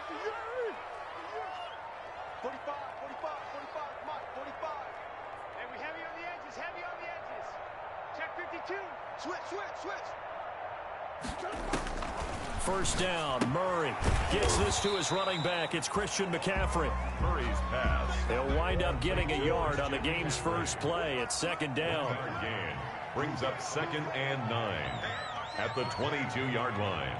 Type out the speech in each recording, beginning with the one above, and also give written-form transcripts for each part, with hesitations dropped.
Hey, we heavy on the edges, heavy on the edges. Check 52. Switch. First down, Murray gets this to his running back. It's Christian McCaffrey. Murray's pass. He'll wind up getting a yard on the game's first play. It's second down. Gain brings up 2nd and 9 at the 22-yard line.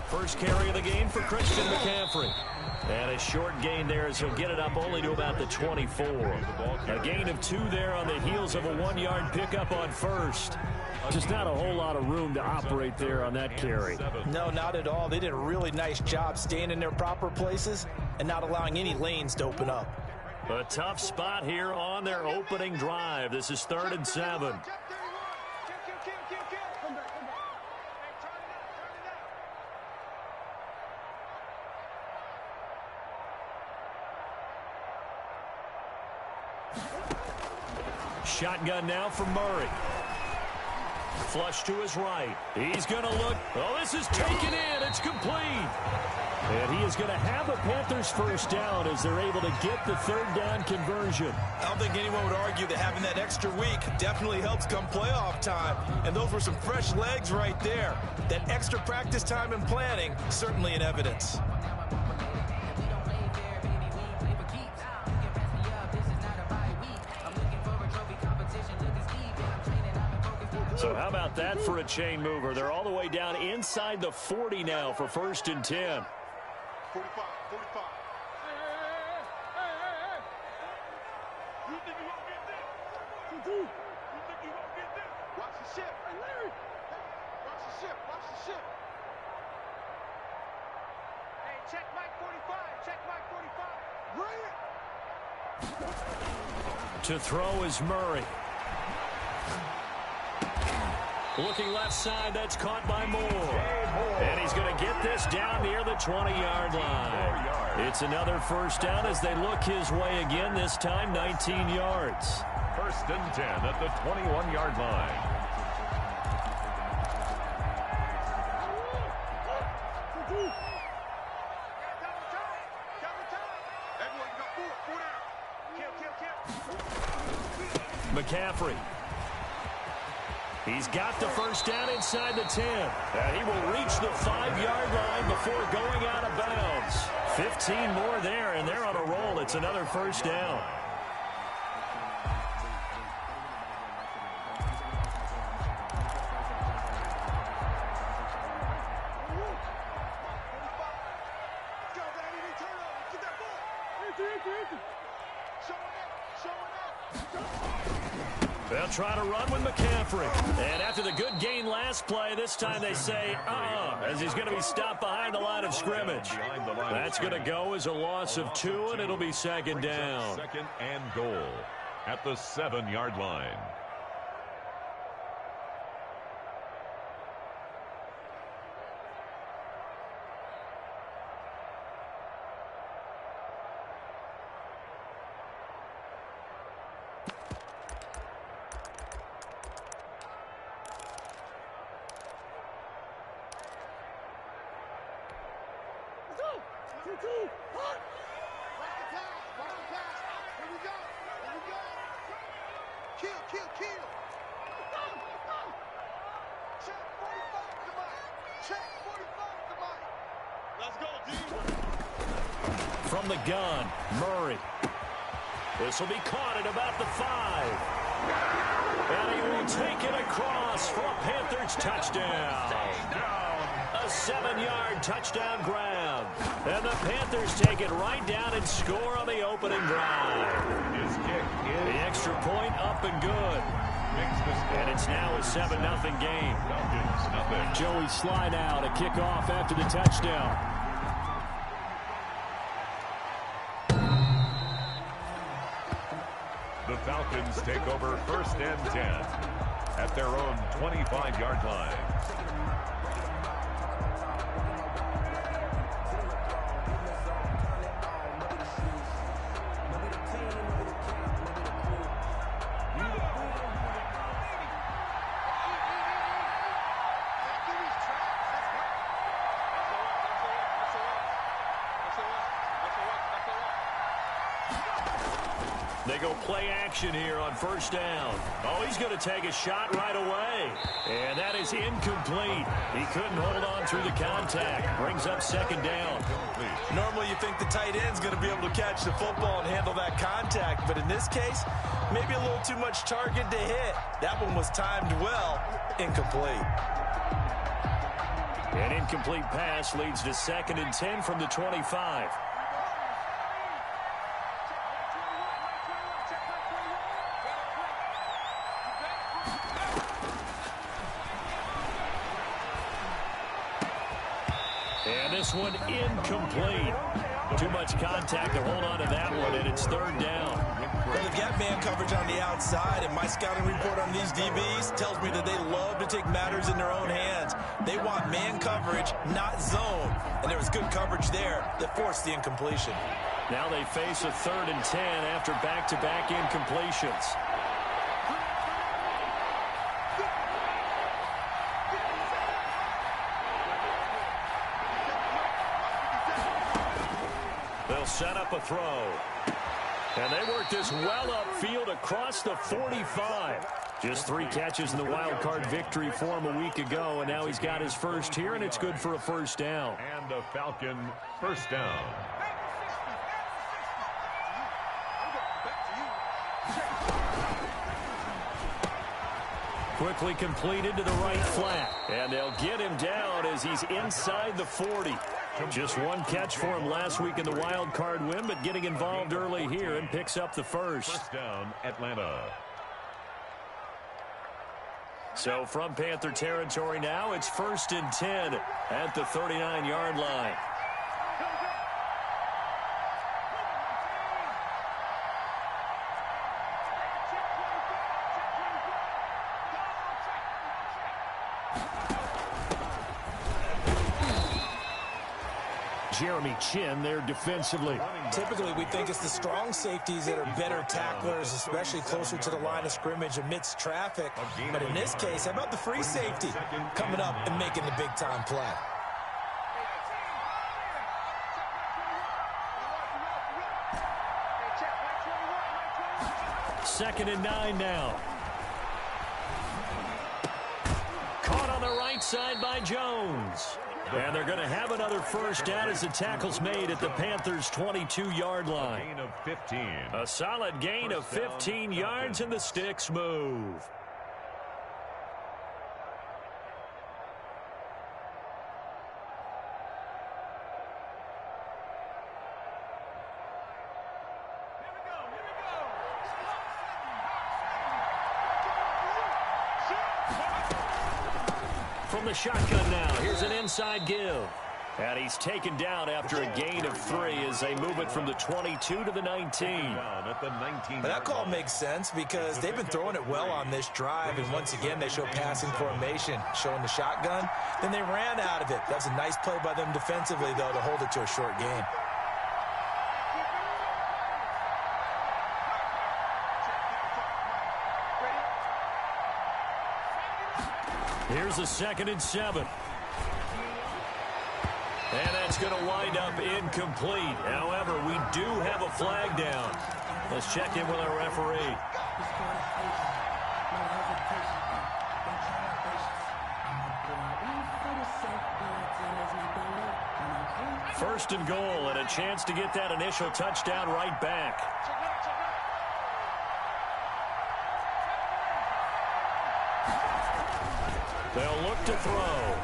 First carry of the game for Christian McCaffrey. And a short gain there as he'll get it up only to about the 24. A gain of 2 there on the heels of a 1-yard pickup on first. Just not a whole lot of room to operate there on that carry. No, not at all. They did a really nice job staying in their proper places and not allowing any lanes to open up. A tough spot here on their opening drive. This is 3rd and 7. Shotgun now for Murray. Flush to his right. He's going to look. Oh, this is taken in. It's complete. And he is going to have a Panthers first down as they're able to get the 3rd down conversion. I don't think anyone would argue that having that extra week definitely helps come playoff time. And those were some fresh legs right there. That extra practice time and planning, certainly in evidence. So how about that for a chain mover? They're all the way down inside the 40 now for 1st and 10. 45. You think you won't get this? You think you won't get this? Watch the ship. Hey, Larry. Watch the ship. Hey, check Mike 45. Bring it. To throw is Murray. Looking left side, that's caught by Moore. And he's going to get this down near the 20-yard line. It's another first down as they look his way again, this time 19 yards. 1st and 10 at the 21-yard line. McCaffrey. He's got the first down inside the 10. And he will reach the 5-yard line before going out of bounds. 15 more there, and they're on a roll. It's another first down. They'll try to run with McCaffrey. And after the good gain last play, this time they say, as he's going to be stopped behind the line of scrimmage. That's going to go as a loss of 2, and it'll be 2nd down. 2nd and goal at the 7-yard line. From the gun, Murray. This will be caught at about the 5. And he will take it across for a Panthers touchdown. A 7-yard touchdown grab. And the Panthers take it right down and score on the opening drive. His kick is the extra point up and good. And it's now a 7-0 game. Joey Sly now to kick off after the touchdown. The Falcons take over 1st and 10 at their own 25-yard line. They go play action here on first down. Oh, he's going to take a shot right away. And that is incomplete. He couldn't hold on through the contact. Brings up second down. Normally you think the tight end's going to be able to catch the football and handle that contact. But in this case, maybe a little too much target to hit. That one was timed well. Incomplete. An incomplete pass leads to 2nd and 10 from the 25. And this one incomplete. Too much contact to hold on to that one, and it's 3rd down. Well, they've got man coverage on the outside, and my scouting report on these DBs tells me that they love to take matters in their own hands. They want man coverage, not zone. And there was good coverage there that forced the incompletion. Now they face a 3rd and 10 after back-to-back incompletions. They'll set up a throw. And they work this well upfield across the 45. Just 3 catches in the wild card victory for him a week ago, and now he's got his first here, and it's good for a first down. And a Falcon first down. Quickly completed to the right flat. And they'll get him down as he's inside the 40. Just 1 catch for him last week in the wild card win, but getting involved early here and picks up the first. First down, Atlanta. So from Panther territory now, it's 1st and 10 at the 39-yard line. Jeremy Chin there defensively. Typically, we think it's the strong safeties that are better tacklers, especially closer to the line of scrimmage amidst traffic. But in this case, how about the free safety coming up and making the big-time play? Second and 9 now. Caught on the right side by Jones. And they're going to have another first down as the tackle's made at the Panthers' 22-yard line. Gain of 15. A solid gain of 15 yards, and the sticks move. From the shotgun now, here's an inside give. And he's taken down after a gain of 3 as they move it from the 22 to the 19. At the 19. But that call makes sense because they've been throwing it well on this drive, and once again they show passing formation, showing the shotgun. Then they ran out of it. That's a nice play by them defensively, though, to hold it to a short gain. Here's a 2nd and 7. And that's going to wind up incomplete. However, we do have a flag down. Let's check in with our referee. First and goal, and a chance to get that initial touchdown right back. They'll look to throw.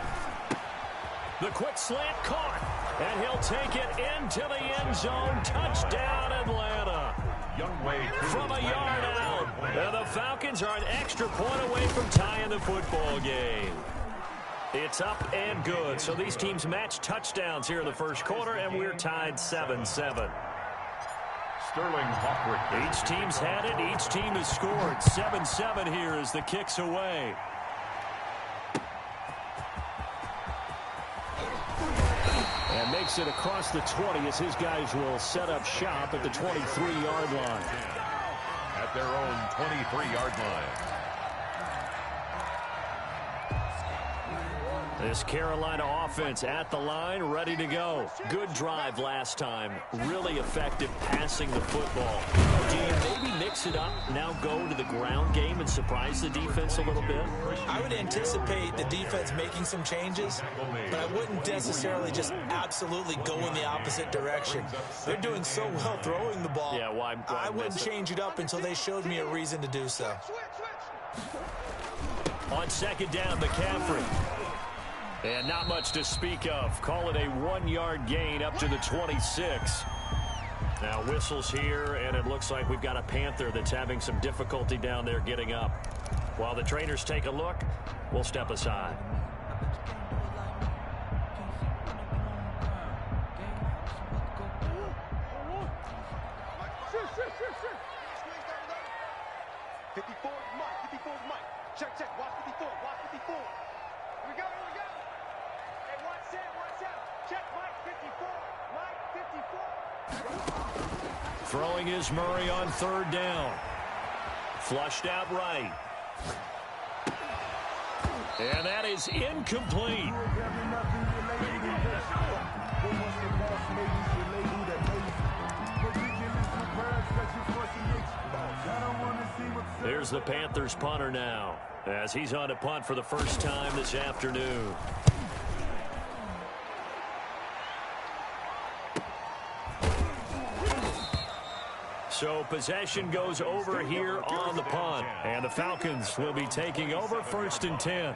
The quick slant caught, and he'll take it into the end zone. Touchdown, Atlanta. From a yard out. And the Falcons are an extra point away from tying the football game. It's up and good. So these teams match touchdowns here in the first quarter, and we're tied 7-7. Sterling Hawkwick. Each team's had it. Each team has scored. 7-7 here as the kick's away. And makes it across the 20 as his guys will set up shop at the 23-yard line. At their own 23-yard line. This Carolina offense at the line, ready to go. Good drive last time. Really effective passing the football. Do you maybe mix it up, now go to the ground game and surprise the defense a little bit? I would anticipate the defense making some changes, but I wouldn't necessarily just absolutely go in the opposite direction. They're doing so well throwing the ball. Yeah, why I wouldn't change it up until they showed me a reason to do so. On second down, McCaffrey. And not much to speak of. Call it a 1-yard gain up to the 26. Now whistles here, and it looks like we've got a Panther that's having some difficulty down there getting up. While the trainers take a look, we'll step aside. Check, watch 54, watch 54. Here we go. Hey, watch out. Check, Mike 54. Throwing is Murray on third down. Flushed out right. And that is incomplete. Here's the Panthers punter now, as he's on to punt for the first time this afternoon. So possession goes over here on the punt, and the Falcons will be taking over 1st and 10.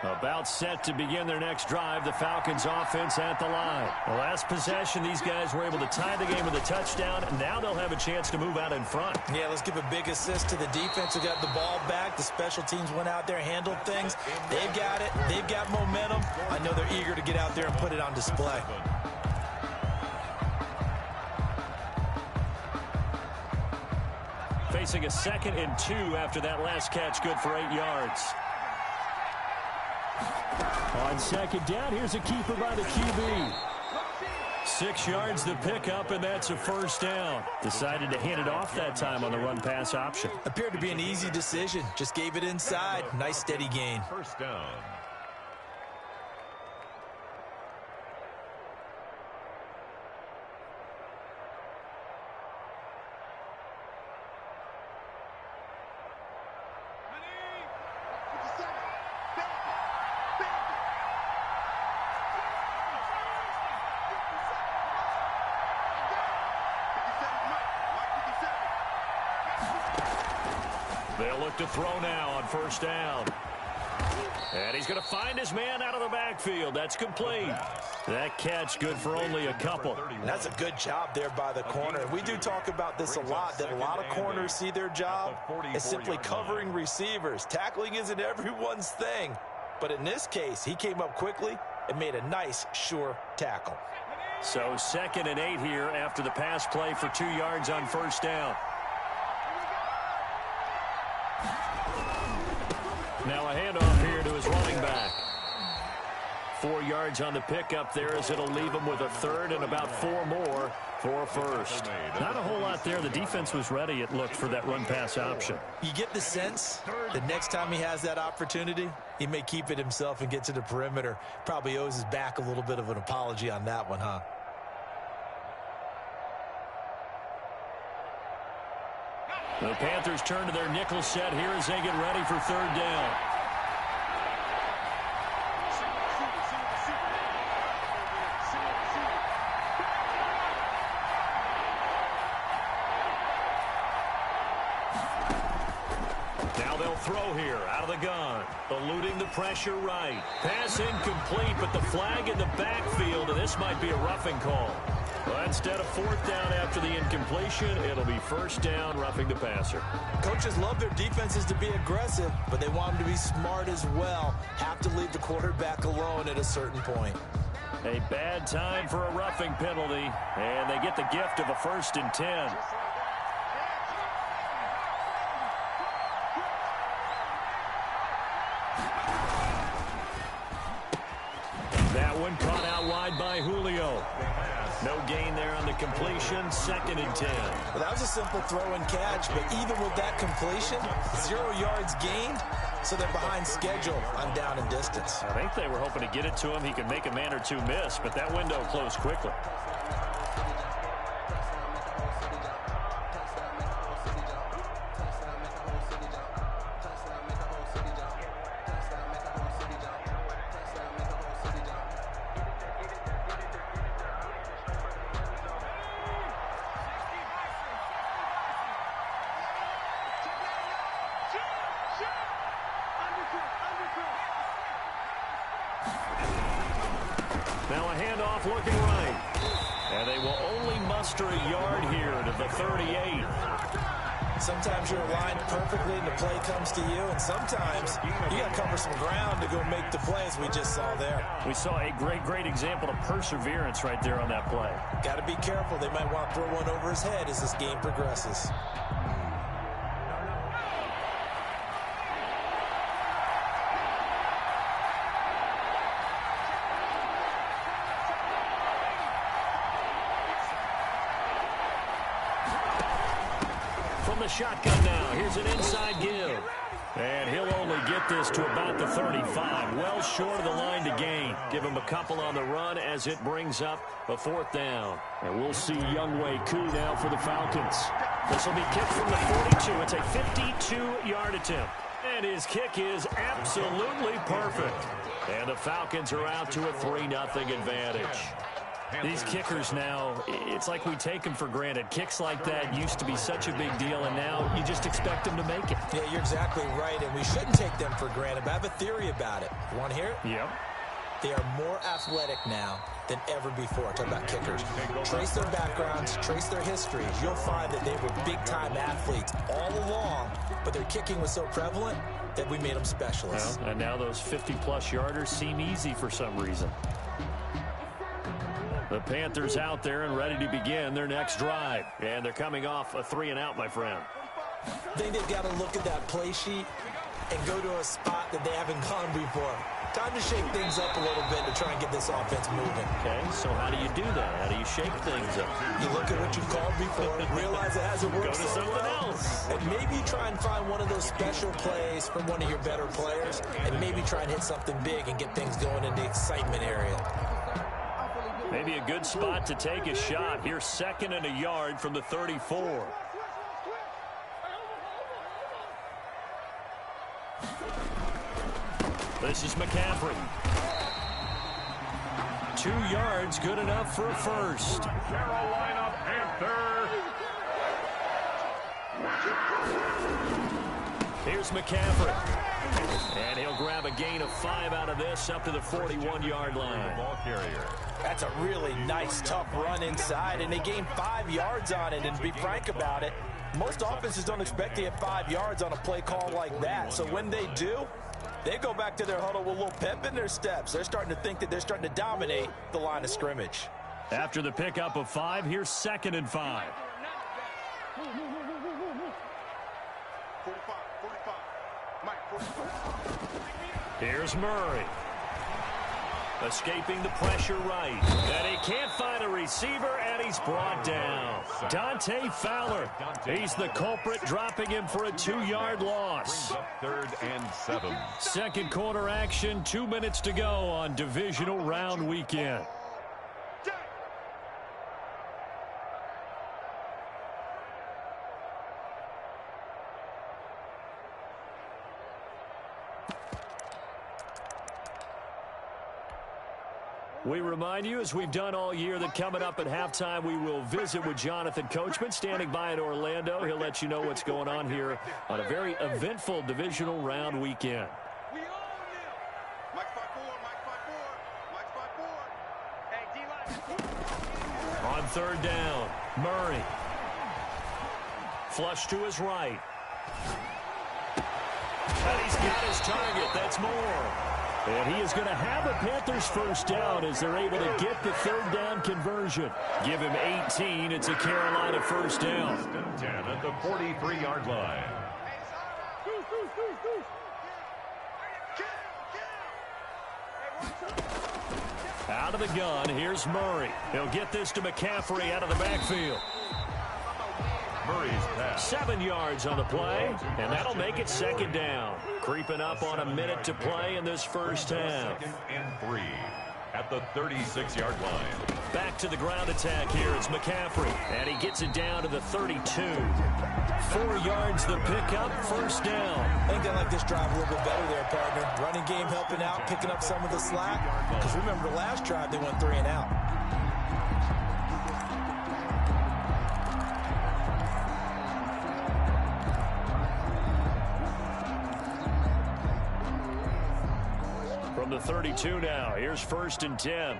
About set to begin their next drive, the Falcons offense at the line. The last possession, these guys were able to tie the game with a touchdown, and now they'll have a chance to move out in front. Yeah, let's give a big assist to the defense who got the ball back. The special teams went out there, handled things. They've got it. They've got momentum. I know they're eager to get out there and put it on display. Facing a 2nd and 2 after that last catch, good for 8 yards. On second down, here's a keeper by the QB. 6 yards the pickup, and that's a first down. Decided to hand it off that time on the run-pass option. Appeared to be an easy decision. Just gave it inside. Nice, steady gain. First down. They'll look to throw now on first down. And he's going to find his man out of the backfield. That's complete. That catch good for only a couple. That's a good job there by the corner. We do talk about this a lot, that a lot of corners see their job as simply covering receivers. Tackling isn't everyone's thing. But in this case, he came up quickly and made a nice, sure tackle. So 2nd and 8 here after the pass play for 2 yards on first down. Now a handoff here to his running back. 4 yards on the pickup there as it'll leave him with a 3rd and about 4 more for a first. Not a whole lot there. The defense was ready, it looked, for that run-pass option. You get the sense that next time he has that opportunity, he may keep it himself and get to the perimeter. Probably owes his back a little bit of an apology on that one, huh? The Panthers turn to their nickel set here as they get ready for 3rd down. Now they'll throw here out of the gun. Eluding the pressure right. Pass incomplete, but the flag in the backfield, and this might be a roughing call. Well, instead of 4th down after the incompletion, it'll be 1st down, roughing the passer. Coaches love their defenses to be aggressive, but they want them to be smart as well. Have to leave the quarterback alone at a certain point. A bad time for a roughing penalty, and they get the gift of a 1st and 10. That one caught out wide by Julio. No gain there on the completion, 2nd and 10. Well, that was a simple throw and catch, but even with that completion, 0 yards gained, so they're behind schedule on down and distance. I think they were hoping to get it to him. He could make a man or two miss, but that window closed quickly. Now a handoff looking right. And they will only muster a yard here to the 38. Sometimes you're aligned perfectly and the play comes to you, and sometimes you got to cover some ground to go make the play, as we just saw there. We saw a great example of perseverance right there on that play. Got to be careful. They might want to throw one over his head as this game progresses. From the shotgun now, here's an inside give. And he'll only get this to about the 35. Well short of the line to gain. Give him a couple on the run as it brings up a 4th down. And we'll see Younghoe Koo now for the Falcons. This will be kicked from the 42. It's a 52-yard attempt. And his kick is absolutely perfect. And the Falcons are out to a 3-0 advantage. These kickers now, it's like we take them for granted. Kicks like that used to be such a big deal, and now you just expect them to make it. Yeah, you're exactly right, and we shouldn't take them for granted, but I have a theory about it. You want to hear it? Yep. They are more athletic now than ever before. Talk about kickers. Trace their backgrounds, trace their histories. You'll find that they were big-time athletes all along, but their kicking was so prevalent that we made them specialists. Well, and now those 50-plus yarders seem easy for some reason. The Panthers out there and ready to begin their next drive. And they're coming off a 3-and-out, my friend. I think they've got to look at that play sheet and go to a spot that they haven't gone before. Time to shake things up a little bit to try and get this offense moving. Okay, so how do you do that? How do you shake things up? You look at what you've called before, realize it hasn't worked Go to something else. And maybe try and find one of those special plays from one of your better players, and maybe try and hit something big and get things going in the excitement area. Maybe a good spot to take a shot. Here's 2nd and a yard from the 34. This is McCaffrey. 2 yards, good enough for a first. Carolina Panther. Here's McCaffrey. And he'll grab a gain of 5 out of this up to the 41-yard line. Ball carrier. That's a really nice, tough run inside, and they gained 5 yards on it. And to be frank about it, most offenses don't expect to get 5 yards on a play call like that. So when they do, they go back to their huddle with a little pep in their steps. They're starting to think that they're starting to dominate the line of scrimmage. After the pickup of 5, here's 2nd and 5. 45. Mike, 45. Here's Murray. Escaping the pressure right. And he can't find a receiver, and he's brought down. Dante Fowler. He's the culprit, dropping him for a 2-yard loss. 3rd and 7. Second quarter action, 2 minutes to go on divisional round weekend. We remind you, as we've done all year, that coming up at halftime, we will visit with Jonathan Coachman, standing by in Orlando. He'll let you know what's going on here on a very eventful divisional round weekend. We own them. Mike 5-4. Mike 5-4. Hey, D-line. On 3rd down, Murray. Flush to his right. And he's got his target. That's Moore. And he is going to have a Panthers first down as they're able to get the 3rd down conversion. Give him 18. It's a Carolina first down. 10 at the 43-yard line. Out of the gun, here's Murray. He'll get this to McCaffrey out of the backfield. Murray's pass. 7 yards on the play, and that'll make it second down. Creeping up on a minute to play in this first half. 2nd and 3 at the 36-yard line. Back to the ground attack here. It's McCaffrey, and he gets it down to the 32. 4 yards the pickup, first down. I think they like this drive a little bit better there, partner. Running game helping out, picking up some of the slack. Because remember, the last drive they went 3 and out. From the 32 now, here's 1st and 10.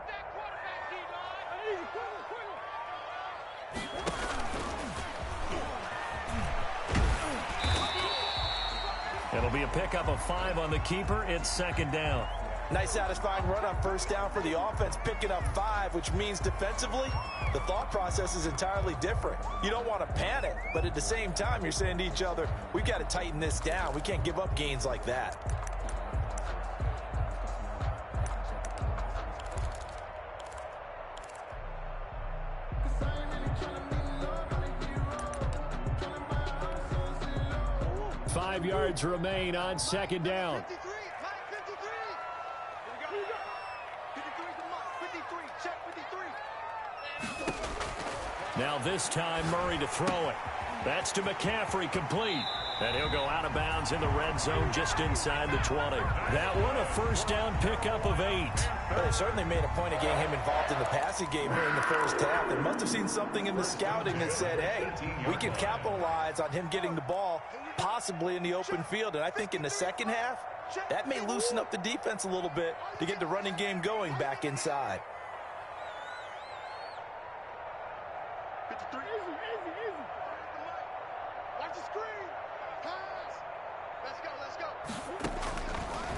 It'll be a pickup of 5 on the keeper. It's second down. Nice satisfying run on first down for the offense, picking up 5, which means defensively, the thought process is entirely different. You don't want to panic, but at the same time, you're saying to each other, we've got to tighten this down. We can't give up gains like that. Five yards remain on second down. 53, Mike, 53. Here we go. 53 to Mike, 53, check 53. Now this time Murray to throw it. That's to McCaffrey, complete. And he'll go out of bounds in the red zone just inside the 20. That one a first down pickup of 8. Well, they certainly made a point of getting him involved in the passing game here in the first half. They must have seen something in the scouting that said, hey, we can capitalize on him getting the ball, possibly in the open field. And I think in the second half, that may loosen up the defense a little bit to get the running game going back inside. 53, easy. Watch the screen. Pass. Let's go.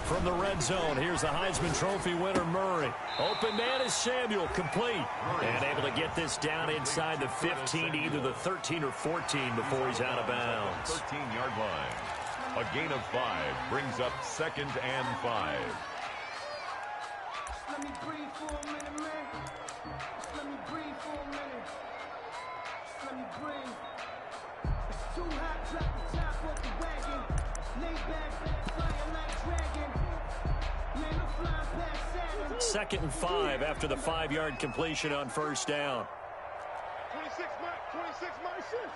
From the red zone, here's the Heisman Trophy winner, Murray. Open man is Samuel, complete. And able to get this down inside the 15 to either the 13 or 14 before he's out of bounds. 13-yard line. A gain of 5 brings up 2nd and 5. Let me breathe for a minute, man. Just let me breathe for a minute. Just let me breathe. It's too hot, drop the top off the wagon. Lay back, flying like dragon. Man, I'm flying past Saturn. 2nd and 5 after the 5-yard completion on first down. 26, Mike. 26, Mike. Shit.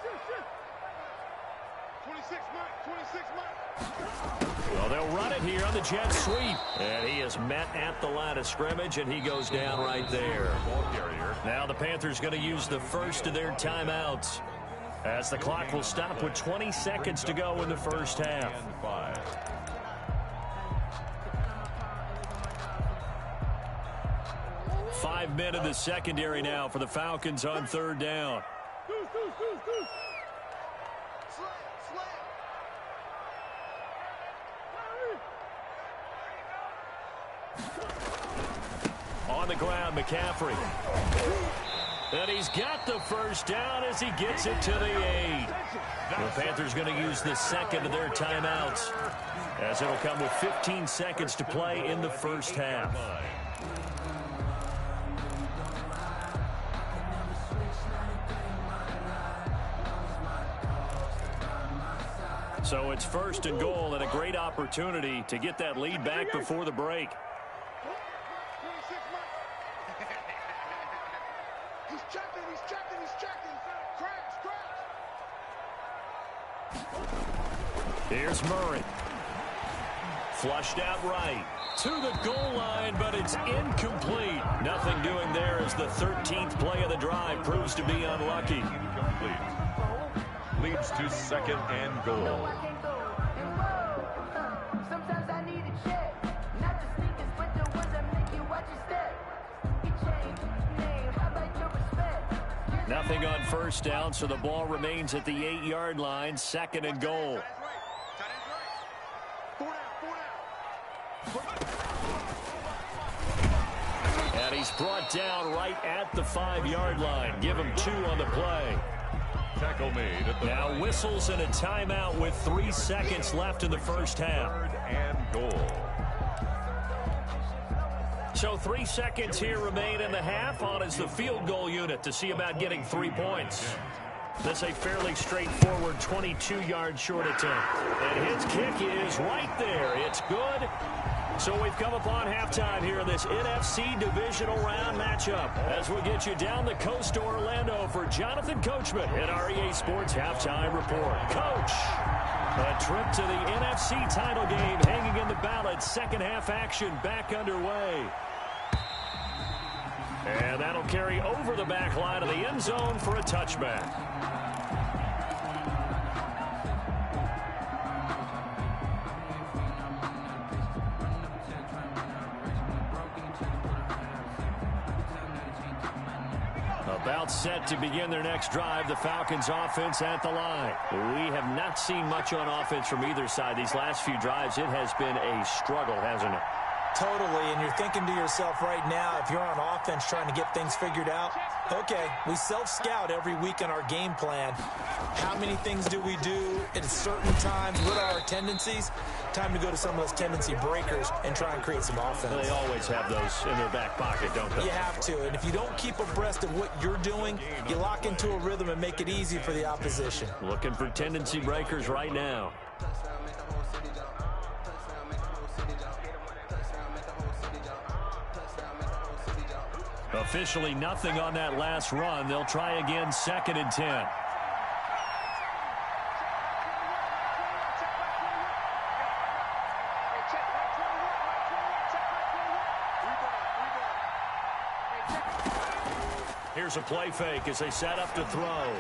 26, Mike. 26, Mike. Well, they'll run it here on the jet sweep. And he is met at the line of scrimmage, and he goes down right there. Ball carrier. Now the Panthers going to use the first of their timeouts, as the clock will stop with 20 seconds to go in the first half. And 5. Five men in the secondary now for the Falcons on third down. Slam. On the ground, McCaffrey. And he's got the first down as he gets it to the 8. The Panthers going to use the second of their timeouts, as it'll come with 15 seconds to play in the first half. So it's 1st and goal, and a great opportunity to get that lead back before the break. 26, Mike. He's checking. Crash. Here's Murray. Flushed out right. To the goal line, but it's incomplete. Nothing doing there as the 13th play of the drive proves to be unlucky. Incomplete. Leads to 2nd and goal. Sometimes I need a check. Not the sneakers, but the ones that make you watch your step. You change name, how about your respect? Nothing on first down, so the ball remains at the 8-yard line. 2nd and goal. Tight end's right. 4 down. And he's brought down right at the 5-yard line. Give him 2 on the play. Tackle made at the Now whistles and a timeout with 3 seconds left in the first half. 3rd and goal. So 3 seconds here remain in the half. On is the field goal unit to see about getting 3 points. This is a fairly straightforward 22-yard short attempt. And his kick is right there. It's good. So we've come upon halftime here in this NFC divisional round matchup as we get you down the coast to Orlando for Jonathan Coachman at our EA Sports Halftime Report. Coach, a trip to the NFC title game hanging in the balance. Second half action back underway. And that'll carry over the back line of the end zone for a touchback. About set to begin their next drive, the Falcons offense at the line. We have not seen much on offense from either side. These last few drives, it has been a struggle, hasn't it? Totally, and you're thinking to yourself right now, if you're on offense trying to get things figured out, okay, we self-scout every week in our game plan. How many things do we do at certain times? What are our tendencies? Time to go to some of those tendency breakers and try and create some offense. They always have those in their back pocket, don't they? You have to, and if you don't keep abreast of what you're doing, you lock into a rhythm and make it easy for the opposition. Looking for tendency breakers right now. Officially nothing on that last run. They'll try again, 2nd and 10. Here's a play fake as they set up to throw.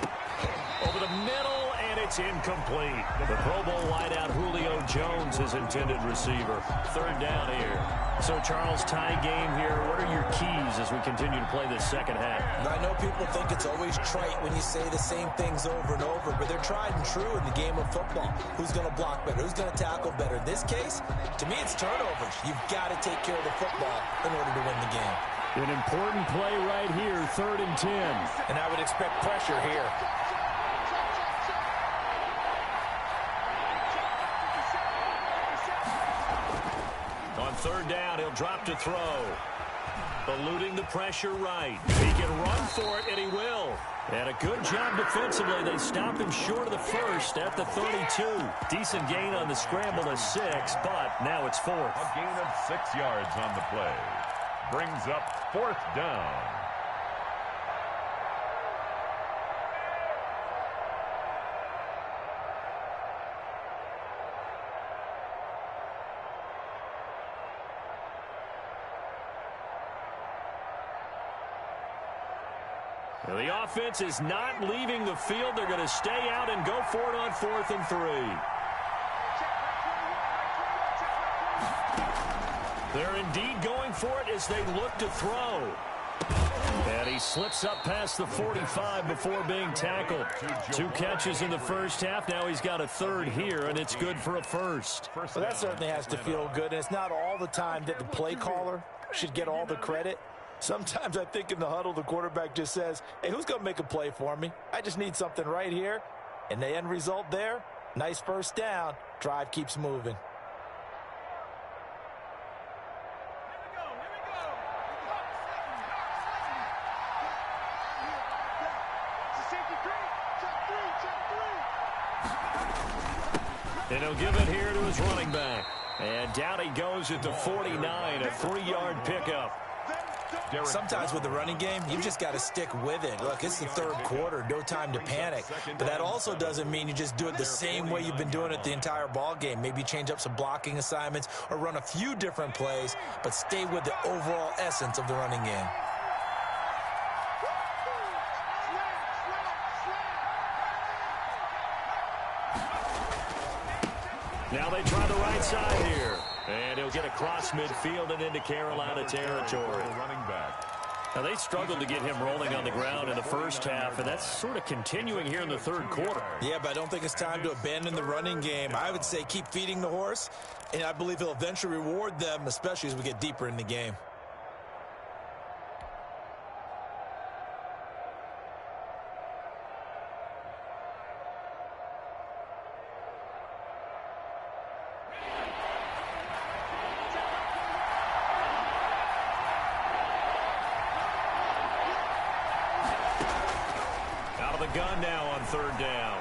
Over the middle, and it's incomplete. The Pro Bowl wideout Julio Jones is intended receiver. 3rd down here. So, Charles, tie game here. What are your keys as we continue to play this second half? I know people think it's always trite when you say the same things over and over, but they're tried and true in the game of football. Who's going to block better? Who's going to tackle better? In this case, to me, it's turnovers. You've got to take care of the football in order to win the game. An important play right here, 3rd and 10. And I would expect pressure here. On 3rd down, he'll drop to throw. Eluding the pressure right. He can run for it, and he will. And a good job defensively. They stop him short of the first at the 32. Decent gain on the scramble of 6, but now it's 4th. A gain of 6 yards on the play. Brings up 4th down. Well, the offense is not leaving the field. They're going to stay out and go for it on 4th and 3. They're indeed going for it as they look to throw. And he slips up past the 45 before being tackled. 2 catches in the first half. Now he's got a 3rd here, and it's good for a 1st. Well, that certainly has to feel good, and it's not all the time that the play caller should get all the credit. Sometimes I think in the huddle, the quarterback just says, hey, who's going to make a play for me? I just need something right here. And the end result there, nice 1st down. Drive keeps moving. And he'll give it here to his running back. And down he goes at the 49, a 3-yard pickup. Sometimes with the running game, you've just got to stick with it. Look, it's the 3rd quarter, no time to panic. But that also doesn't mean you just do it the same way you've been doing it the entire ball game. Maybe change up some blocking assignments or run a few different plays, but stay with the overall essence of the running game. Now they try the right side here. And he'll get across midfield and into Carolina territory. Now, they struggled to get him rolling on the ground in the first half, and that's sort of continuing here in the 3rd quarter. Yeah, but I don't think it's time to abandon the running game. I would say keep feeding the horse, and I believe he'll eventually reward them, especially as we get deeper in the game. gun now on third down.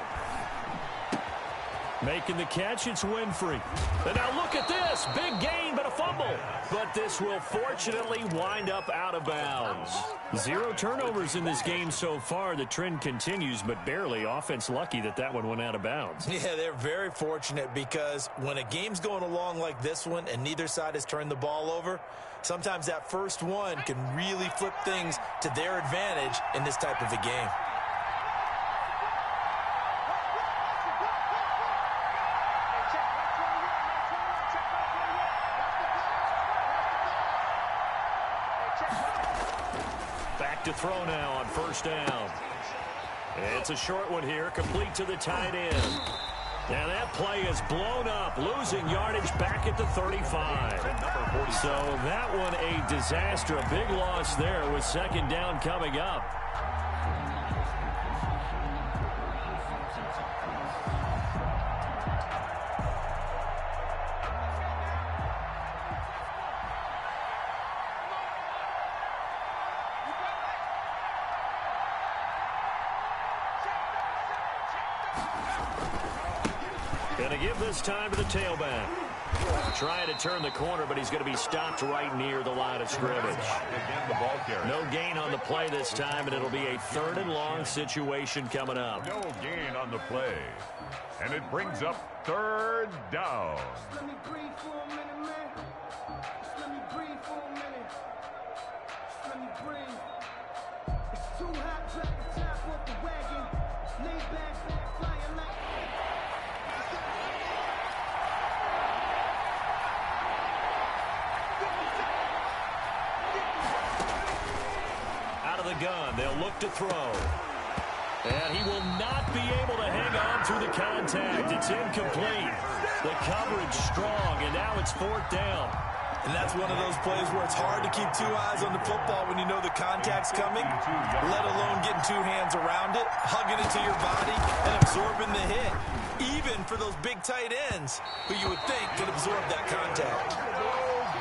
Making the catch, it's Winfrey. And now look at this. Big gain, but a fumble. But this will fortunately wind up out of bounds. 0 turnovers in this game so far. The trend continues, but barely. Offense lucky that one went out of bounds. Yeah, they're very fortunate because when a game's going along like this one and neither side has turned the ball over, sometimes that first one can really flip things to their advantage in this type of a game. To throw now on first down. It's a short one here, complete to the tight end. And that play is blown up, losing yardage back at the 35. So that one a disaster, a big loss there with second down coming up. Going to give this time to the tailback. Trying to turn the corner, but he's going to be stopped right near the line of scrimmage. No gain on the play this time, and it'll be a 3rd and long situation coming up. No gain on the play. And it brings up 3rd down. Let me breathe for a minute, man. Just let me breathe for a minute. Just let me breathe. It's too hot, drop the top off the wagon. Lay back, flying like... Out of the gun, they'll look to throw. And he will not be able to hang on through the contact. It's incomplete. The coverage strong, and now it's 4th down. And that's one of those plays where it's hard to keep 2 eyes on the football when you know the contact's coming, let alone getting 2 hands around it, hugging it to your body, and absorbing the hit. Even for those big tight ends who you would think could absorb that contact.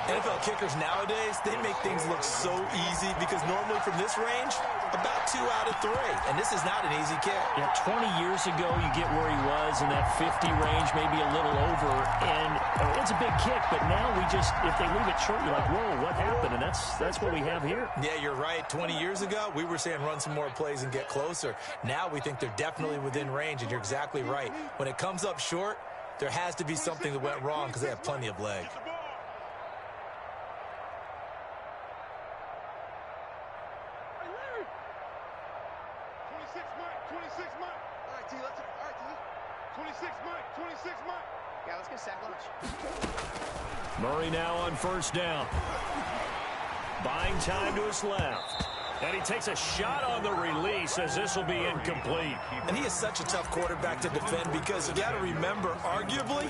NFL kickers nowadays, they make things look so easy because normally from this range, about 2 out of 3. And this is not an easy kick. Yeah, 20 years ago, you get where he was in that 50 range, maybe a little over. And it's a big kick, but now we just, if they leave it short, you're like, whoa, what happened? And that's what we have here. Yeah, you're right. 20 years ago, we were saying run some more plays and get closer. Now we think they're definitely within range, and you're exactly right. When it comes up short, there has to be something that went wrong because they have plenty of leg. Yeah, let's get a sack lunch. Murray now on first down. Buying time to his left. And he takes a shot on the release as this will be incomplete. And he is such a tough quarterback to defend because you got to remember, arguably,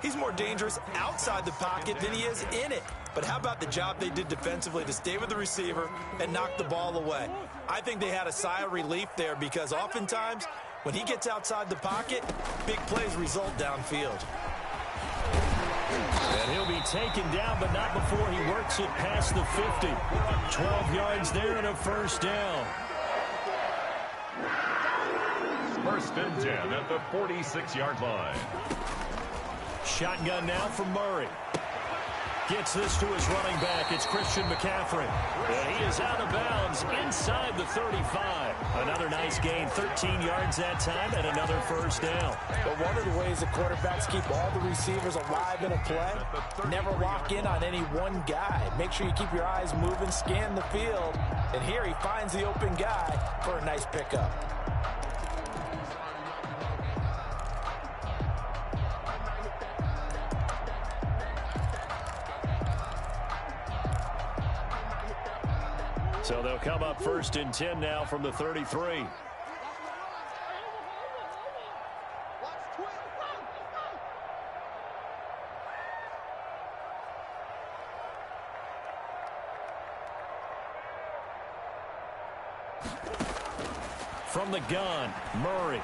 he's more dangerous outside the pocket than he is in it. But how about the job they did defensively to stay with the receiver and knock the ball away? I think they had a sigh of relief there because oftentimes when he gets outside the pocket, big plays result downfield. And he'll be taken down, but not before he works it past the 50. 12 yards there and a first down. 1st and 10 at the 46-yard line. Shotgun now from Murray. Gets this to his running back. It's Christian McCaffrey. And he is out of bounds inside the 35. Another nice gain, 13 yards that time, and another first down. But one of the ways that quarterbacks keep all the receivers alive in a play, never lock in on any one guy. Make sure you keep your eyes moving, scan the field. And here he finds the open guy for a nice pickup. So they'll come up 1st and 10 now from the 33. From the gun, Murray.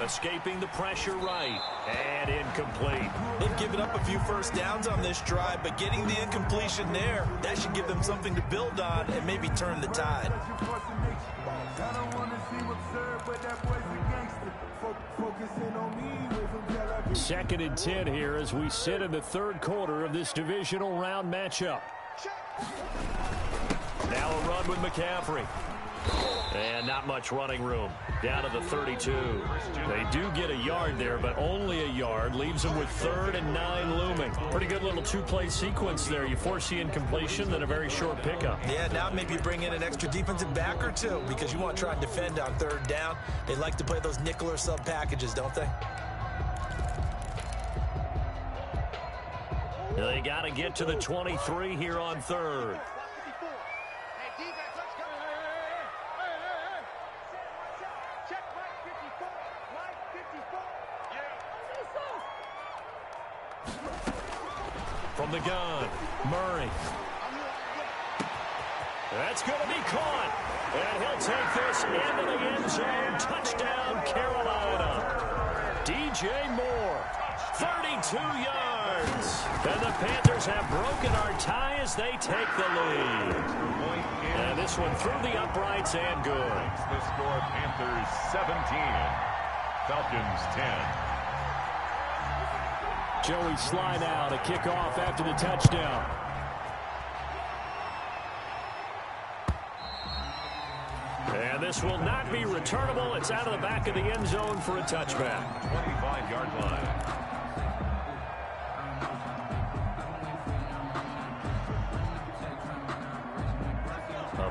Escaping the pressure right. And incomplete. They've given up a few first downs on this drive, but getting the incompletion there, that should give them something to build on and maybe turn the tide. I don't want to see what 2nd and 10 here as we sit in the third quarter of this divisional round matchup. Now a run with McCaffrey. And not much running room. Down to the 32. They do get a yard there, but only a yard. Leaves them with 3rd and 9 looming. Pretty good little two-play sequence there. You force the incompletion, then a very short pickup. Yeah, now maybe bring in an extra defensive back or two because you want to try and defend on 3rd down. They like to play those nickel or sub packages, don't they? They got to get to the 23 here on 3rd. From the gun, Murray. That's going to be caught. And he'll take this into the end zone. Touchdown, Carolina. DJ Moore, 32 yards. And the Panthers have broken our tie as they take the lead. And this one through the uprights and good. The score, Panthers 17, Falcons 10. Joey slide out, a kickoff after the touchdown. And this will not be returnable. It's out of the back of the end zone for a touchback. 25-yard line.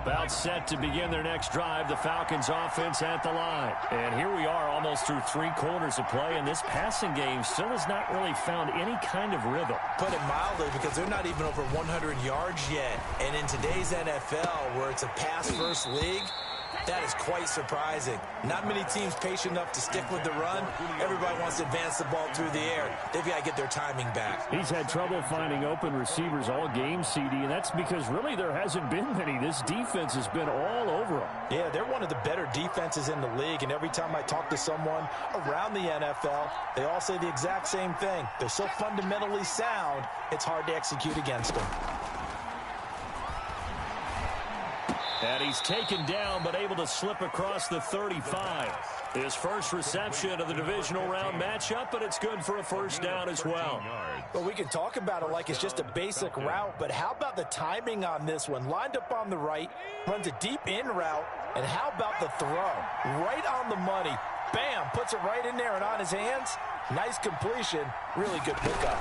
About set to begin their next drive, the Falcons offense at the line. And here we are almost through 3 quarters of play, and this passing game still has not really found any kind of rhythm. Put it mildly, because they're not even over 100 yards yet. And in today's NFL, where it's a pass-first league, that is quite surprising. Not many teams patient enough to stick with the run. Everybody wants to advance the ball through the air. They've got to get their timing back. He's had trouble finding open receivers all game, CD, and that's because really there hasn't been many. This defense has been all over them. Yeah, they're one of the better defenses in the league, and every time I talk to someone around the NFL, they all say the exact same thing. They're so fundamentally sound, it's hard to execute against them. And he's taken down, but able to slip across the 35. His first reception of the divisional round matchup, but it's good for a first down as well. Well, we can talk about it like it's just a basic route, but how about the timing on this one? Lined up on the right, runs a deep in route, and how about the throw? Right on the money. Bam, puts it right in there and on his hands. Nice completion. Really good pickup.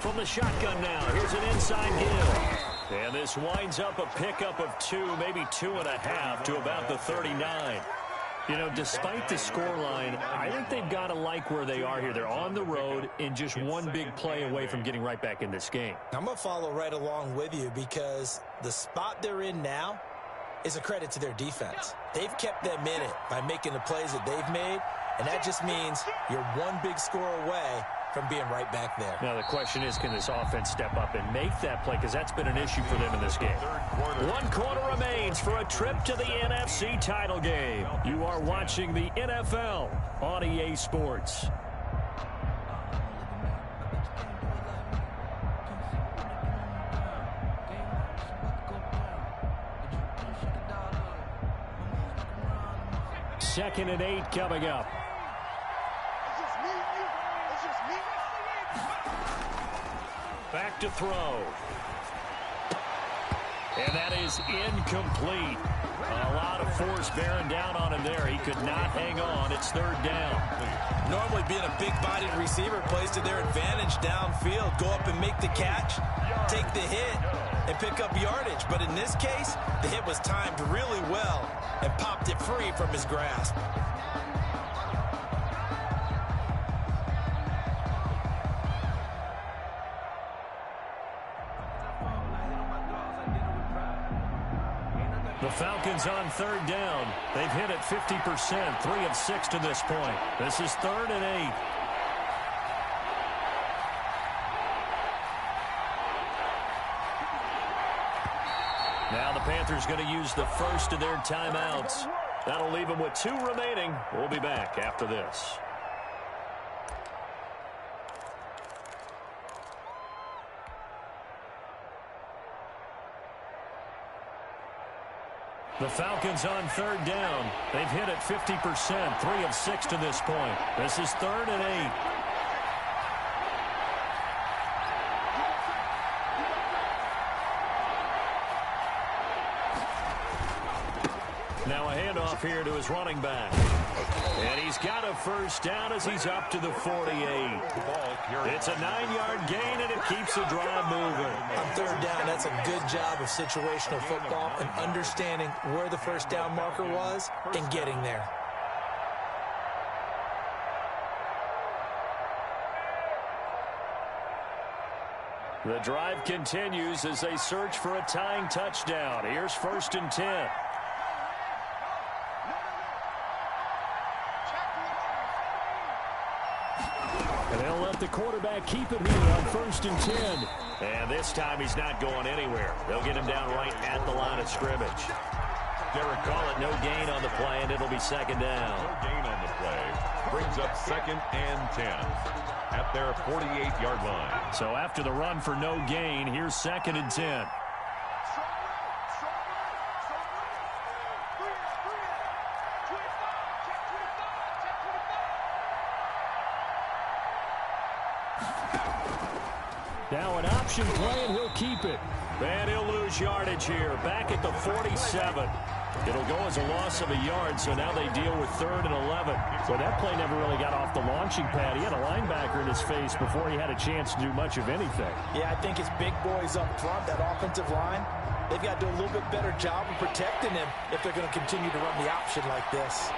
From the shotgun now, here's an inside give. And this winds up a pickup of 2, maybe 2.5 to about the 39. You know, despite the scoreline, I think they've got to like where they are here. They're on the road and just one big play away from getting right back in this game. I'm going to follow right along with you because the spot they're in now is a credit to their defense. They've kept them in it by making the plays that they've made, and that just means you're one big score away from being right back there. Now the question is, can this offense step up and make that play? Because that's been an issue for them in this game. 1 quarter remains for a trip to the NFC title game. You are watching the NFL on EA Sports. Second and 8 coming up. Back to throw. And that is incomplete. A lot of force bearing down on him there. He could not hang on. It's 3rd down. Normally being a big-bodied receiver plays to their advantage downfield. Go up and make the catch, take the hit, and pick up yardage. But in this case, the hit was timed really well and popped it free from his grasp. The Falcons on 3rd down. They've hit it 50%, 3 of 6 to this point. This is 3rd and 8. Now the Panthers going to use the first of their timeouts. That'll leave them with 2 remaining. We'll be back after this. The Falcons on 3rd down. They've hit it 50%, 3 of 6 to this point. This is 3rd and 8. a handoff here to his running back. And he's got a first down as he's up to the 48. It's a 9-yard gain, and it keeps the drive moving. On third down, that's a good job of situational football and understanding where the first down marker was and getting there. The drive continues as they search for a tying touchdown. Here's 1st and 10. And they'll let the quarterback keep it here on 1st and 10. And this time he's not going anywhere. They'll get him down right at the line of scrimmage. Derek call it no gain on the play, and it'll be 2nd down. No gain on the play. Brings up 2nd and 10 at their 48-yard line. So after the run for no gain, here's 2nd and 10. Now an option play, and he'll keep it. And he'll lose yardage here, back at the 47. It'll go as a loss of a yard, so now they deal with 3rd and 11. Well, that play never really got off the launching pad. He had a linebacker in his face before he had a chance to do much of anything. Yeah, I think his big boys up front, that offensive line, they've got to do a little bit better job of protecting him if they're going to continue to run the option like this.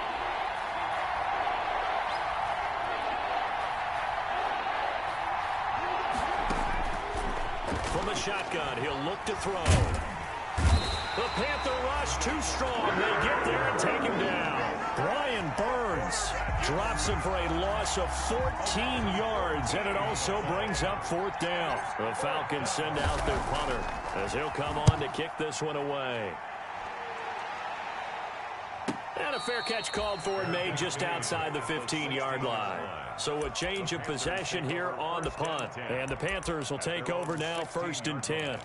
From the shotgun, he'll look to throw. The Panther rush too strong. They get there and take him down. Brian Burns drops him for a loss of 14 yards, and it also brings up 4th down. The Falcons send out their punter as he'll come on to kick this one away. And a fair catch called for and made just outside the 15-yard line. So a change of possession here on the punt. And the Panthers will take over now, 1st and 10.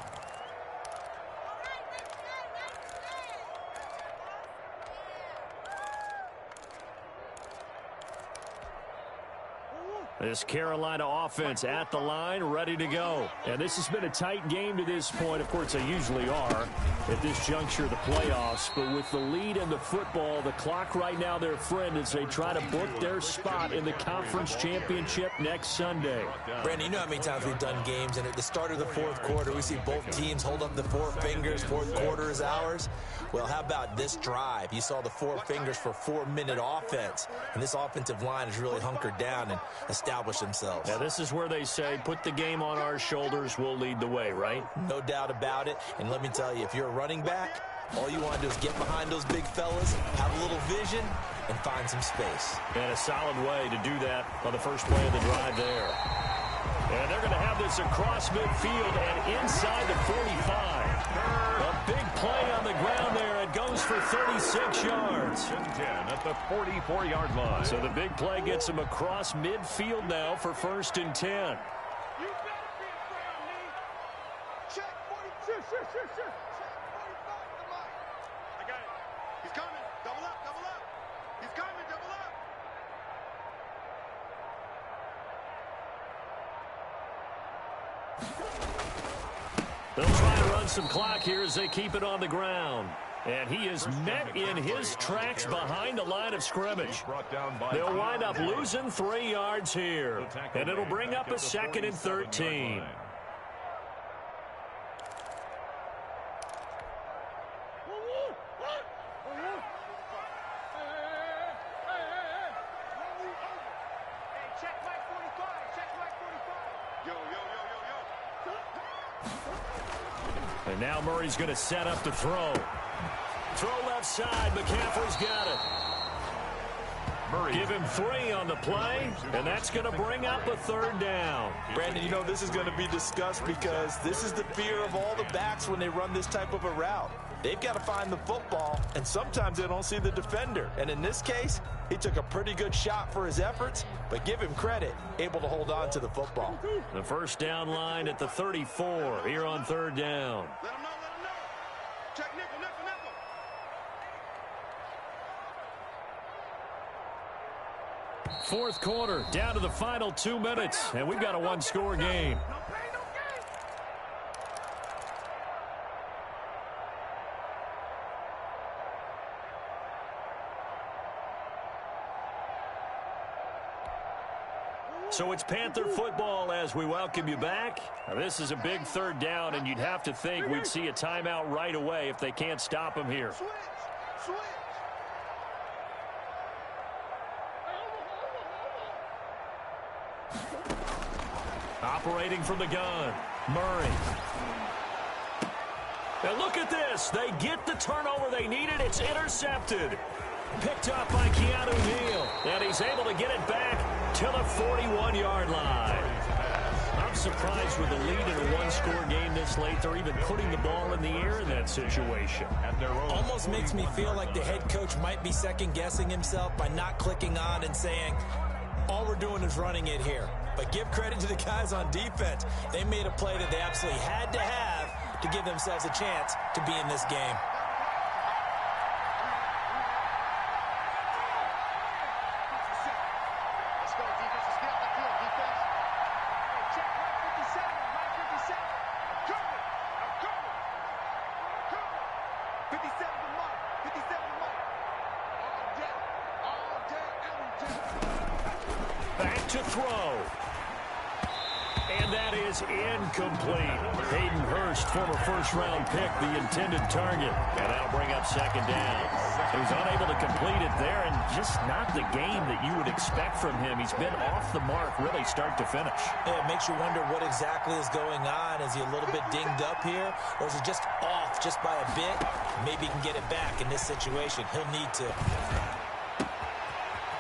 This Carolina offense at the line, ready to go. And this has been a tight game to this point. Of course, they usually are at this juncture of the playoffs. But with the lead in the football, the clock right now their friend as they try to book their spot in the conference championship next Sunday. Brandon, you know how many times we've done games, and at the start of the 4th quarter, we see both teams hold up the 4 fingers, 4th quarter is ours. Well, how about this drive? You saw the 4 fingers for 4-minute offense, and this offensive line has really hunkered down and established themselves. Now, this is where they say, put the game on our shoulders, we'll lead the way, right? No doubt about it, and let me tell you, if you're a running back, all you want to do is get behind those big fellas, have a little vision, and find some space. And a solid way to do that on the first play of the drive there. And they're going to have this across midfield and inside the 45. A big play on the ground there. It goes for 36 yards. 10 at the 44-yard line. So the big play gets him across midfield now for 1st and 10. You better be afraid of me. Check 42. Check 45. Come on. I got it. He's coming. Double up. Double up. He's coming. Double up. They'll try to run some clock here as they keep it on the ground. And he is met in his tracks behind the line of scrimmage. They'll wind up losing 3 yards here. And it'll bring up a 2nd and 13. And now Murray's going to set up the throw. Throw left side. McCaffrey's got it. Murray. Give him 3 on the play, and that's going to bring up a 3rd down. Brandon, you know this is going to be discussed because this is the fear of all the backs when they run this type of a route. They've got to find the football, and sometimes they don't see the defender. And in this case, he took a pretty good shot for his efforts, but give him credit, able to hold on to the football. The first down line at the 34 here on 3rd down. Let him know. Let him know. Check nickel, nickel, nickel. Fourth quarter, down to the final 2 minutes, and we've got a 1-score game. So it's Panther football as we welcome you back. Now, this is a big third down, and you'd have to think we'd see a timeout right away if they can't stop him here. Switch. Operating from the gun, Murray. And look at this. They get the turnover they needed. It's intercepted. Picked up by Keanu Neal. And he's able to get it back to the 41-yard line. I'm surprised with the lead in a one-score game this late. They're even putting the ball in the air in that situation. Almost makes me feel like the head coach might be second-guessing himself by not clicking on and saying, all we're doing is running it here. But give credit to the guys on defense. They made a play that they absolutely had to have to give themselves a chance to be in this game. Back to throw. And that is incomplete. Hayden Hurst, former first-round pick, the intended target. And that'll bring up second down. He was unable to complete it there, and just not the game that you would expect from him. He's been off the mark really start to finish. Yeah, it makes you wonder what exactly is going on. Is he a little bit dinged up here, or is he just off just by a bit? Maybe he can get it back in this situation. He'll need to.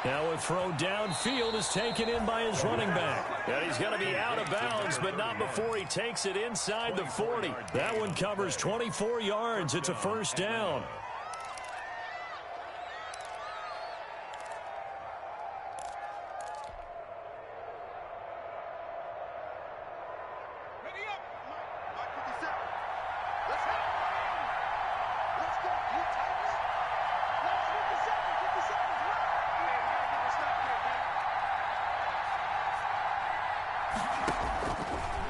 Now a throw downfield is taken in by his running back. And he's going to be out of bounds, but not before he takes it inside the 40. That one covers 24 yards. It's a first down.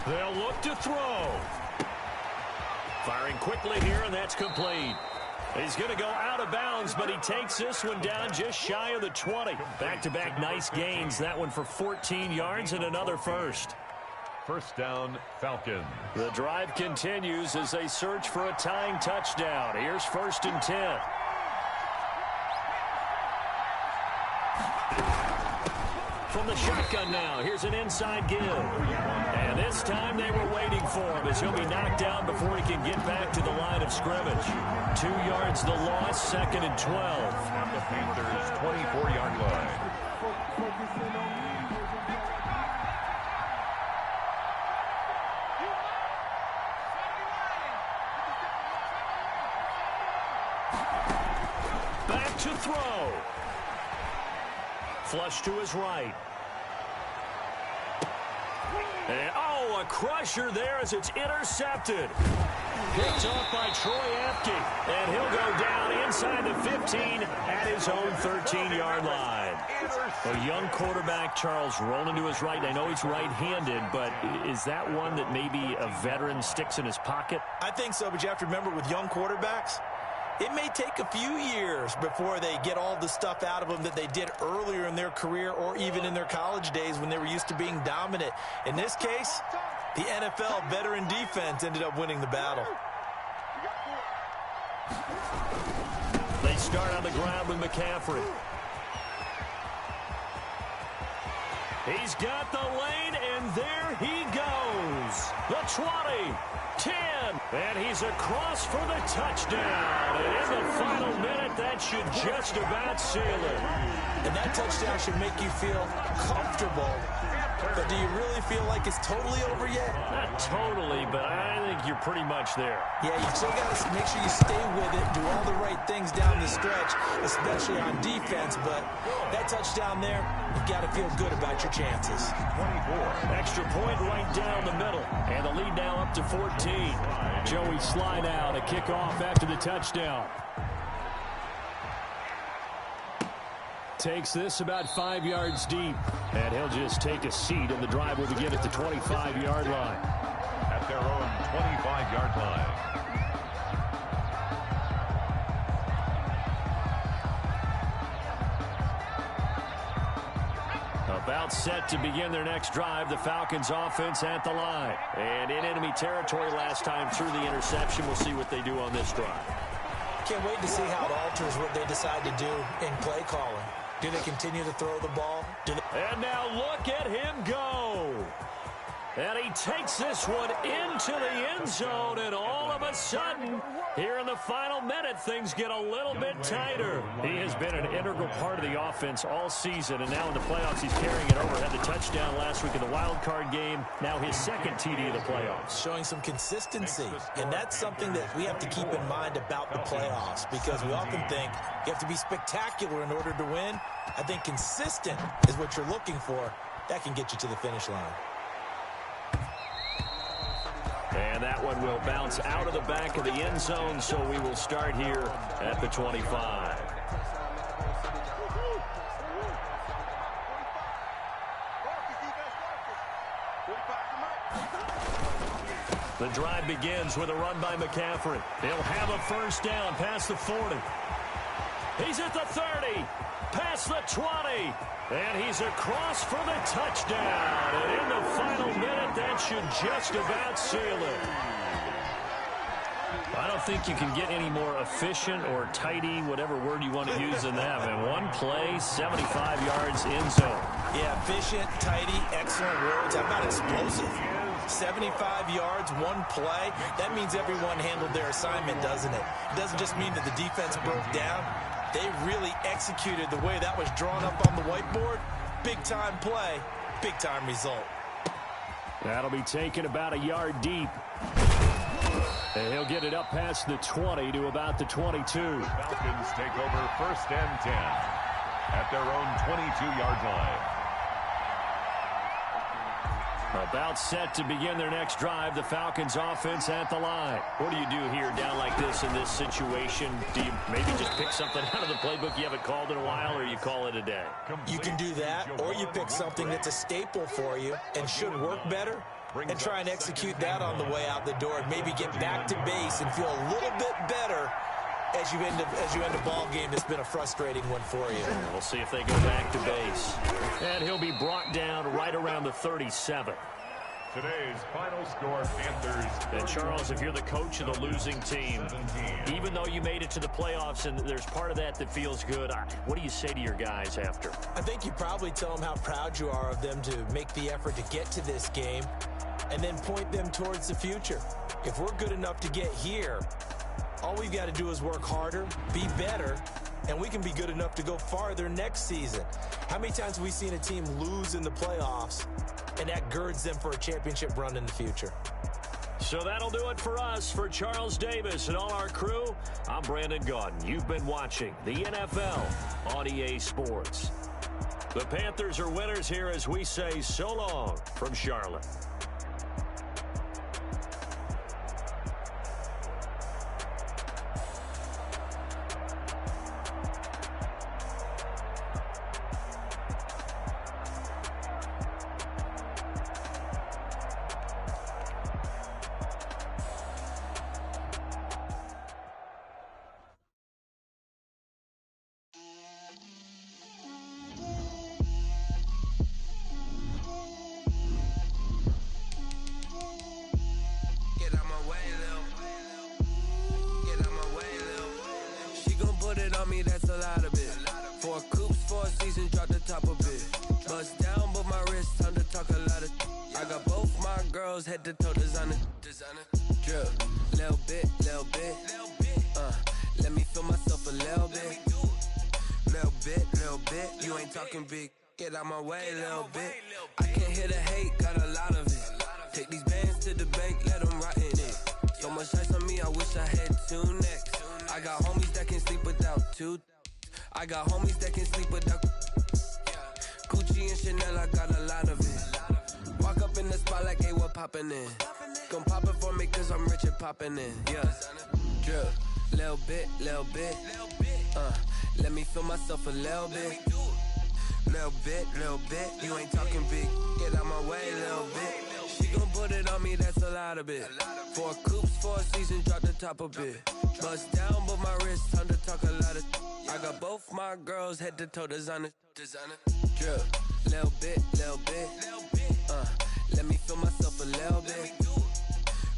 They'll look to throw. Firing quickly here, and that's complete. He's going to go out of bounds, but he takes this one down just shy of the 20. Back-to-back nice gains. That one for 14 yards and another first. First down, Falcons. The drive continues as they search for a tying touchdown. Here's 1st and 10. From the shotgun now, here's an inside give. And this time they were waiting for him as he'll be knocked down before he can get back to the line of scrimmage. 2 yards the loss, 2nd and 12. At the Panthers' 24-yard line. Back to throw. Flush to his right. And, a crusher there as it's intercepted. Picked off by Troy Apke. And he'll go down inside the 15 at his own 13-yard line. A young quarterback, Charles, rolling to his right. I know he's right-handed, but is that one that maybe a veteran sticks in his pocket? I think so, but you have to remember with young quarterbacks, it may take a few years before they get all the stuff out of them that they did earlier in their career or even in their college days when they were used to being dominant. In this case, the NFL veteran defense ended up winning the battle. They start on the ground with McCaffrey. He's got the lane, and there he goes. The 20, 10, and he's across for the touchdown. And in the final minute, that should just about seal it. And that touchdown should make you feel comfortable. But do you really feel like it's totally over yet? Not totally, but I think you're pretty much there. Yeah, you still got to make sure you stay with it, do all the right things down the stretch, especially on defense. But that touchdown there, you've got to feel good about your chances. 24. Extra point right down the middle. And the lead now up to 14. Joey slide out, a kickoff after the touchdown. Takes this about 5 yards deep. And he'll just take a seat, and the drive will begin at the 25-yard line. At their own 25-yard line. A About set to begin their next drive, the Falcons offense at the line. And in enemy territory last time through the interception. We'll see what they do on this drive. Can't wait to see how it alters what they decide to do in play calling. Do they continue to throw the ball? And now look at him go. And he takes this one into the end zone, and all of a sudden, here in the final minute, things get a little bit tighter. He has been an integral part of the offense all season, and now in the playoffs, he's carrying it over. Had the touchdown last week in the wild card game, now his second TD of the playoffs. Showing some consistency, and that's something that we have to keep in mind about the playoffs, because we often think you have to be spectacular in order to win. I think consistent is what you're looking for. That can get you to the finish line. And that one will bounce out of the back of the end zone, so we will start here at the 25. The drive begins with a run by McCaffrey. He'll have a first down past the 40. He's at the 30, past the 20. And he's across for the touchdown. And in the final minute, that should just about seal it. I don't think you can get any more efficient or tidy, whatever word you want to use than that. And one play, 75 yards in zone. Yeah, efficient, tidy, excellent words. How about explosive? 75 yards, one play. That means everyone handled their assignment, doesn't it? It doesn't just mean that the defense broke down. They really executed the way that was drawn up on the whiteboard. Big-time play, big-time result. That'll be taken about a yard deep. And he'll get it up past the 20 to about the 22. Falcons take over first and 10 at their own 22-yard line. About set to begin their next drive, the Falcons offense at the line. What do you do here down like this in this situation? Do you maybe just pick something out of the playbook you haven't called in a while, or you call it a day? You can do that, or you pick something that's a staple for you and should work better, and try and execute that on the way out the door, and maybe get back to base and feel a little bit better as you end a ball game that's been a frustrating one for you. We'll see if they go back to base. And he'll be brought down right around the 37. Today's final score, Panthers. And Charles, if you're the coach of the losing team, even though you made it to the playoffs and there's part of that feels good, what do you say to your guys after? I think you probably tell them how proud you are of them to make the effort to get to this game, and then point them towards the future. If we're good enough to get here, all we've got to do is work harder, be better, and we can be good enough to go farther next season. How many times have we seen a team lose in the playoffs, and that girds them for a championship run in the future? So that'll do it for us. For Charles Davis and all our crew, I'm Brandon Gaudin. You've been watching the NFL on EA Sports. The Panthers are winners here as we say so long from Charlotte. Head to toe designer, drip, little bit, let me feel myself a little bit, you ain't talking big, get out my way, little bit, I can't hear the hate, got a lot of it, take these bands to the bank, let them rot in it, so much ice on me, I wish I had two necks, I got homies that can sleep without two, I got homies that can sleep without, Gucci and Chanel, I got a lot of it. Walk up in the spot like, hey, what poppin' in? Gon' pop it for me cause I'm rich and poppin' in. Yeah, drip, little bit, let me feel myself a little bit, you ain't talking big, get out my way, little bit, she gon' put it on me, that's a lot. lot of it. 4 coops, 4 seasons, drop the top a bit. Bust down, but my wrist, time to talk a lot of. I got both my girls head to toe designer. Drip, little bit. Let me feel myself a little bit.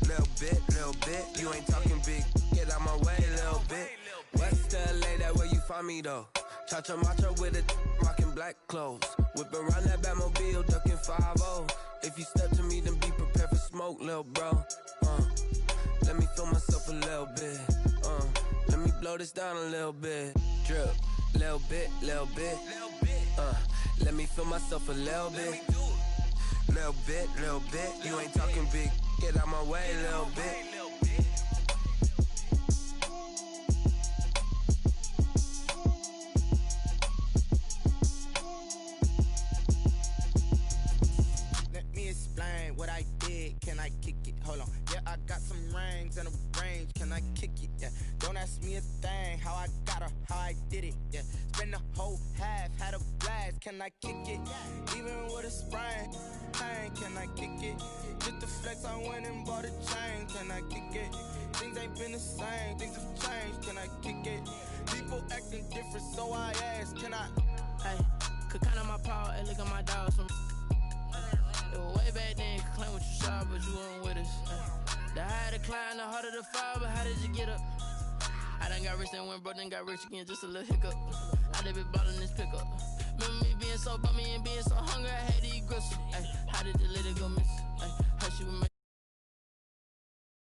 Little bit. You ain't talking big, get out my way, little bit. West LA, that where you find me though. Cha-cha matcha with a rockin' black clothes. Whip around that Batmobile, ducking 5-0. If you step to me, then be prepared for smoke, lil' bro. Let me feel myself a little bit. Let me blow this down a little bit. Drip, little bit. Let me feel myself a little bit. Little bit. You ain't talking big, get out my way, little bit. Explain what I did, can I kick it? Hold on, yeah, I got some rings and a range, can I kick it? Yeah, don't ask me a thing, how I got her, how I did it, yeah. Spend the whole half, had a blast, can I kick it? Even with a sprain, pain, can I kick it? Just the flex, I went and bought a chain, can I kick it? Things ain't been the same, things have changed, can I kick it? People acting different, so I ask, can I? Hey, could count on my power, and look at my dogs from. It was way back then, you could claim what you saw, but you weren't with us. The higher the climb, the harder the fall, but how did you get up? I done got rich and went broke, then got rich again, just a little hiccup. I done been ballin' this pickup. Remember me being so bummy and being so hungry, I had to eat gristle. Ay, how did the little go miss? Ay, how she